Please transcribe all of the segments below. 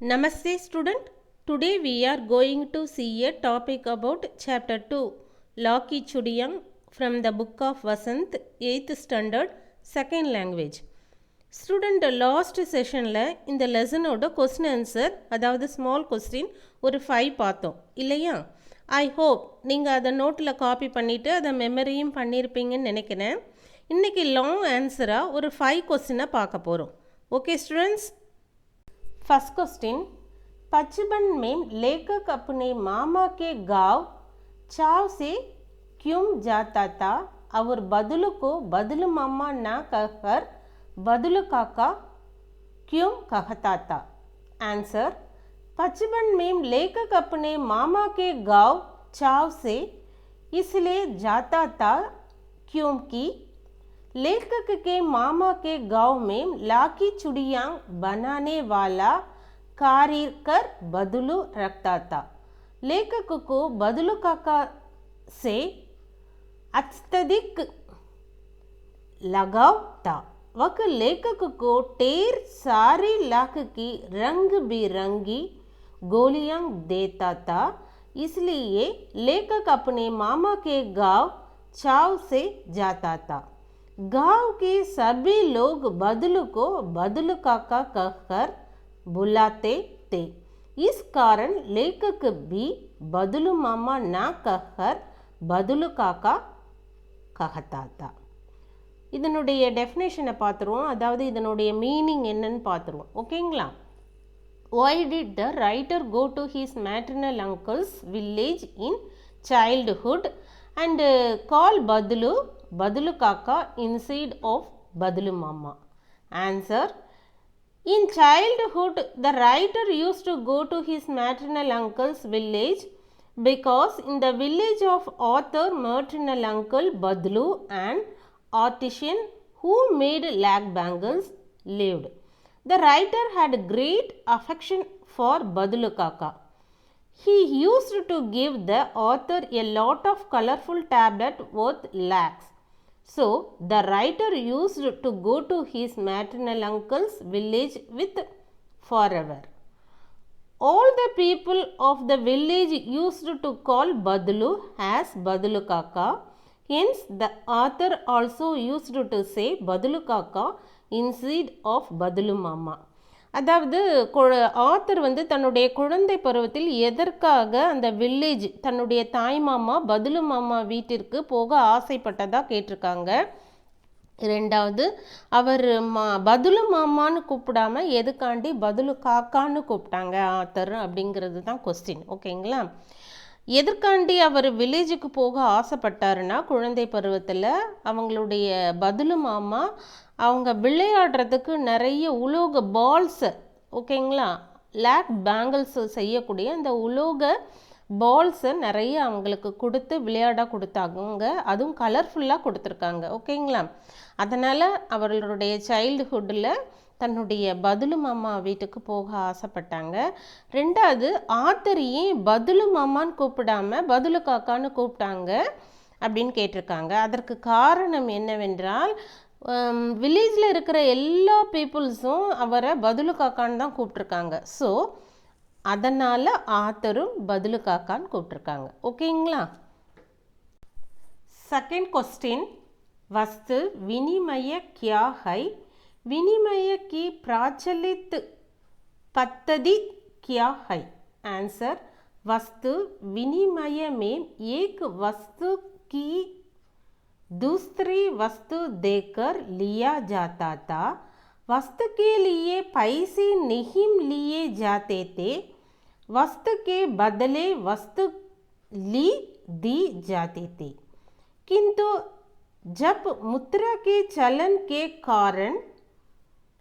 Namaste student. Today we are going to see a topic about chapter 2 Laki Chudiyam from the book of Vasant 8th standard second language. Student last sessionல இந்த லெசனோட question answer அதாவது small question ஒரு 5 பார்த்தோம் இல்லையா? I hope நீங்கள் அதை நோட்டில் copy பண்ணிவிட்டு அதை மெமரியும் பண்ணியிருப்பீங்கன்னு நினைக்கிறேன். இன்றைக்கி லாங் ஆன்சராக ஒரு 5 கொஸ்டினை பார்க்க போகிறோம். ஓகே ஸ்டூடெண்ட்ஸ், फर्स्ट क्वेश्चन, बचपन में लेखक अपने मामा के गांव चाव से क्यों जाता था और बदलू को बदलू मामा ना कहकर बदलू काका क्यों कहता था? आंसर, बचपन में लेखक अपने मामा के गांव चाव से इसलिए जाता था क्योंकि लेखक के मामा के गांव में लाकी चुड़ियाँ बनाने वाला कारीगर बदलू रखता था. लेखक को बदलू काका से अत्यधिक लगाव था. वह लेखक को ढेर सारी लाख की रंग बिरंगी गोलियां देता था. इसलिए लेखक अपने मामा के गांव चाव से जाता था. गांव के सभी लोग बदलू को बदलू काका कहकर बुलाते थे. इस कारण लेखक भी बदलू मामा ना कहकर बदलू काका कहता था. இதனுடைய டெஃபினேஷனை பார்த்துருவோம், அதாவது இதனுடைய மீனிங் என்னன்னு பார்த்துருவோம். ஓகேங்களா? Why did the writer go to his maternal uncle's village in childhood and call Badalu Kaka instead of Badalu Mama? Answer, in childhood the writer used to go to his maternal uncle's village because in the village of author maternal uncle Badalu and artisan who made lag bangles lived. The writer had great affection for Badalu Kaka. He used to give the author a lot of colorful tablets worth lakhs. So, the writer used to go to his maternal uncle's village with forever. All the people of the village used to call Badalu as Badalu Kaka. Hence, the author also used to say Badalu Kaka instead of Badalu Mama. அதாவது author தன்னுடைய குழந்தை பருவத்தில் எதற்காக அந்த village தன்னுடைய தாய் மாமா பதுலு மாமா வீட்டிற்கு போக ஆசைப்பட்டதாக கேட்டிருக்காங்க. ரெண்டாவது, அவர் பதுலு மாமான்னு கூப்பிடாம எதுக்காண்டி பதுலு காக்கான்னு கூப்பிட்டாங்க ஆத்தர் அப்படிங்கிறது தான் கொஸ்டின். ஓகேங்களா? எதற்காண்டி அவர் வில்லேஜுக்கு போக ஆசைப்பட்டாருன்னா, குழந்தை பருவத்தில் அவங்களுடைய பதுலு மாமா அவங்க விளையாடுறதுக்கு நிறைய உலோக பால்ஸை, ஓகேங்களா, லேக் பேங்கிள்ஸ் செய்யக்கூடிய அந்த உலோக பால்ஸை நிறைய அவங்களுக்கு கொடுத்து விளையாட கொடுத்தாங்க. அதுவும் கலர்ஃபுல்லாக கொடுத்துருக்காங்க. ஓகேங்களா? அதனால் அவர்களுடைய சைல்டுஹுட்டில் தன்னுடைய பதுலு மாமா வீட்டுக்கு போக ஆசைப்பட்டாங்க. ரெண்டாவது, ஆத்தர் ஏன் பதுலு மாமான்னு கூப்பிடாம பதுலு காக்கான்னு கூப்பிட்டாங்க அப்படின்னு கேட்டிருக்காங்க. அதற்கு காரணம் என்னவென்றால், வில்லேஜில் இருக்கிற எல்லா பீப்புள்ஸும் அவரை பதுலு காக்கான்னு தான் கூப்பிட்ருக்காங்க. ஸோ அதனால் ஆத்தரும் பதுலு காக்கான்னு கூப்பிட்ருக்காங்க. ஓகேங்களா? செகண்ட் क्वेश्चन, वस्तु विनिमय क्या है? विनिमय की प्रचलित पद्धति क्या है? आंसर, वस्तु विनिमय में एक वस्तु की दूसरी वस्तु देकर लिया जाता था. वस्तु के लिए पैसे नहीं लिए जाते थे. वस्तु के बदले वस्तु दी जाती थी. किंतु जब मुद्रा के चलन के कारण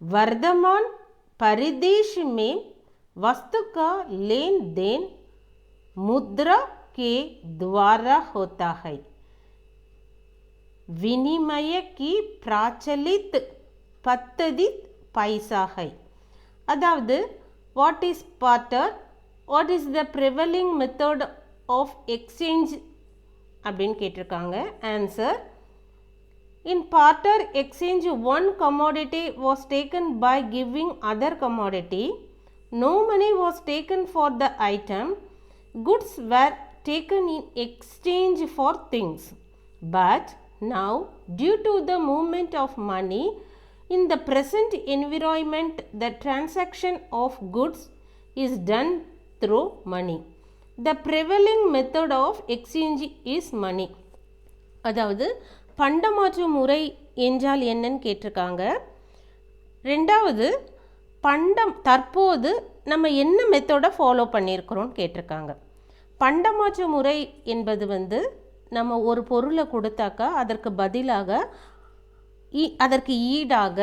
वर्तमान परिदृश्य में वस्तु का लेन देन मुद्रा के द्वारा होता है. विनिमय की प्रचलित पद्धति पैसा है. अदावद what is barter, what is the prevailing method of exchange அப்படின்னு கேட்டிருக்காங்க. Answer, in barter exchange one commodity was taken by giving other commodity. no money was taken for the item. Goods were taken in exchange for things. But now, due to the movement of money in the present environment, the transaction of goods is done through money. The prevailing method of exchange is money. அதாவது பண்டமாற்று முறை என்றால் என்னன்னு கேட்டிருக்காங்க. ரெண்டாவது தற்போது நம்ம என்ன மெத்தடை ஃபாலோ பண்ணியிருக்கிறோன்னு கேட்டிருக்காங்க. பண்டமாற்று முறை என்பது நம்ம ஒரு பொருளை கொடுத்தாக்கா அதற்கு பதிலாக அதற்கு ஈடாக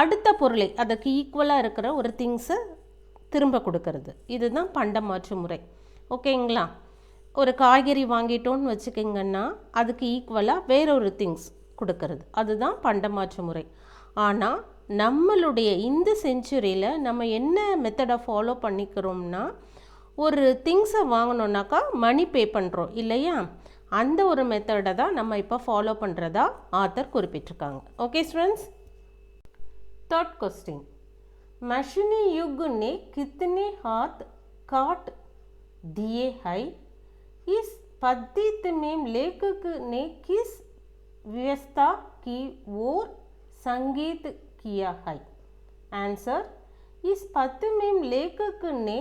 அடுத்த பொருளை அதற்கு ஈக்குவலாக இருக்கிற ஒரு திங்ஸை திரும்ப கொடுக்கறது. இதுதான் பண்டமாற்று முறை. ஓகேங்களா? ஒரு காய்கறி வாங்கிட்டோன்னு வச்சுக்கிங்கன்னா அதுக்கு ஈக்குவலாக வேறொரு திங்ஸ் கொடுக்கறது, அதுதான் பண்டமாற்று முறை. ஆனால் நம்மளுடைய இந்த செஞ்சுரியில் நம்ம என்ன மெத்தடை ஃபாலோ பண்ணிக்கிறோம்னா, ஒரு திங்ஸை வாங்கினோன்னாக்கா மணி பே பண்ணுறோம் இல்லையா, அந்த ஒரு மெத்தடை தான் நம்ம இப்போ ஃபாலோ பண்ணுறதா ஆத்தர் குறிப்பிட்டிருக்காங்க. ஓகே ஸ்டூடெண்ட்ஸ், थर्ड क्वेश्चन, मशीनी युग ने कितने हाथ काट दिए हैं? इस पद्धति में लेखक ने किस व्यवस्था की ओर संकेत किया है? आंसर, इस पद्धति में लेखक ने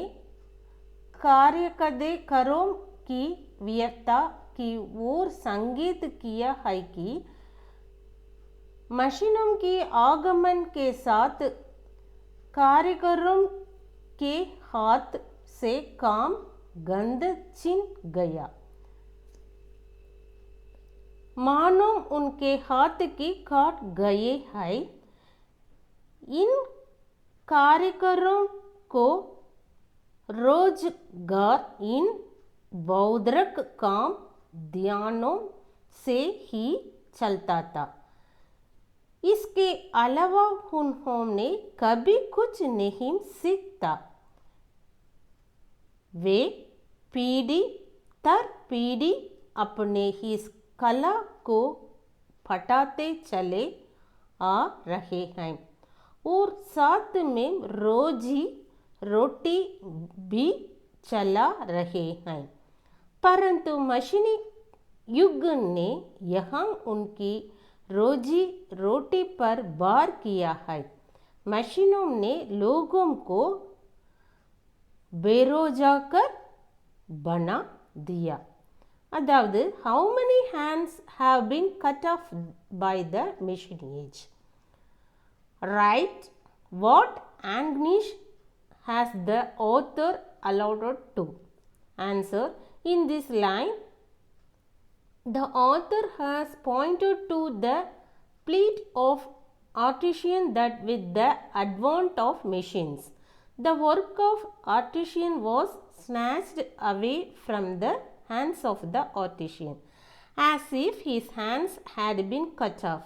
कार्यकर्ताओं की व्यवस्था की ओर संकेत किया है कि मशीनों के आगमन के साथ कारीगरों के हाथ से काम गंध छिन गया, मानो उनके हाथ की काट गए हैं. इन कारीगरों को रोजगार इन बौद्धिक काम ध्यानों से ही चलता था. इसके अलावा उन्होंने कभी कुछ नहीं सीखा. वे पीढ़ी दर पीढ़ी अपने इस कला को पढ़ाते चले आ रहे हैं और साथ में रोजी रोटी भी चला रहे हैं. परंतु मशीनी युग ने यहाँ उनकी रोजी रोटी पर वार किया है. मशीनों ने लोगों को बेरोजगार बना दिया. अदावदु, how many hands have been cut off by the machine age? Right, what anguish has the author alluded to? Answer, in this line the author has pointed to the plight of artisan that with the advent of machines, the work of artisan was snatched away from the hands of the artisan, as if his hands had been cut off.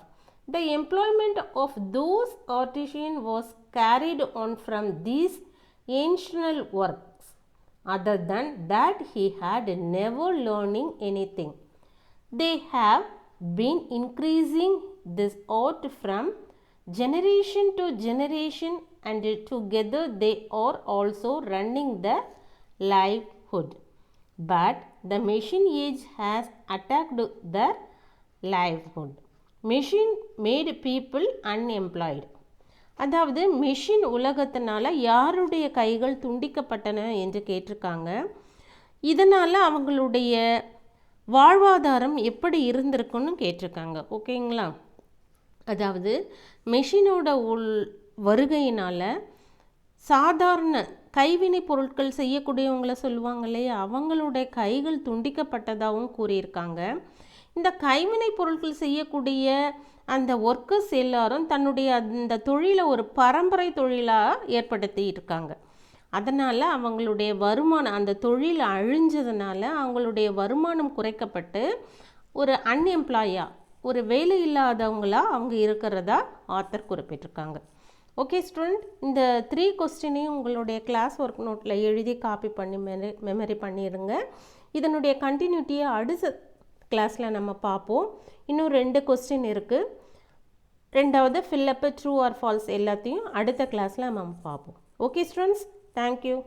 The employment of those artisans was carried on from these ancient works, other than that he had never learning anything. They have been increasing this art from generation to generation, and together they are also running the livelihood. But the machine age has attacked their livelihood. Machine made people unemployed. அதாவது machine உலகத்தினால யாருடைய கைகள் துண்டிக்கப்பட்டன என்று கேட்டிருக்காங்க. இதனால் அவங்களுடைய வாழ்வாதாரம் எப்படி இருந்திருக்குன்னு கேட்டிருக்காங்க. ஓகேங்களா? அதாவது மெஷினோட வருகையினால் சாதாரண கைவினை பொருட்கள் செய்யக்கூடியவங்கள சொல்லுவாங்க இல்லையா, அவங்களுடைய கைகள் துண்டிக்கப்பட்டதாகவும் கூறியிருக்காங்க. இந்த கைவினை பொருட்கள் செய்யக்கூடிய அந்த ஒர்க்கர்ஸ் எல்லாரும் தன்னுடைய அந்த தொழிலை ஒரு பரம்பரை தொழிலாக ஏற்படுத்தி இருக்காங்க. அதனால் அவங்களுடைய வருமானம், அந்த தொழில் அழிஞ்சதுனால அவங்களுடைய வருமானம் குறைக்கப்பட்டு ஒரு அன்எம்ப்ளாயாக, ஒரு வேலை இல்லாதவங்களாக அவங்க இருக்கிறதா ஆத்தர் குறிப்பிட்டிருக்காங்க. ஓகே ஸ்டூடெண்ட், இந்த 3 கொஸ்டினையும் உங்களுடைய கிளாஸ் ஒர்க் நோட்டில் எழுதி காப்பி பண்ணி மெமரி பண்ணிடுங்க. இதனுடைய கண்டினியூட்டியை அடுத்த கிளாஸில் நம்ம பார்ப்போம். இன்னும் 2 கொஸ்டின் இருக்குது. ரெண்டாவது ஃபில்லப்பு ட்ரூ ஆர் ஃபால்ஸ் எல்லாத்தையும் அடுத்த கிளாஸில் நம்ம பார்ப்போம். Okay students, thank you.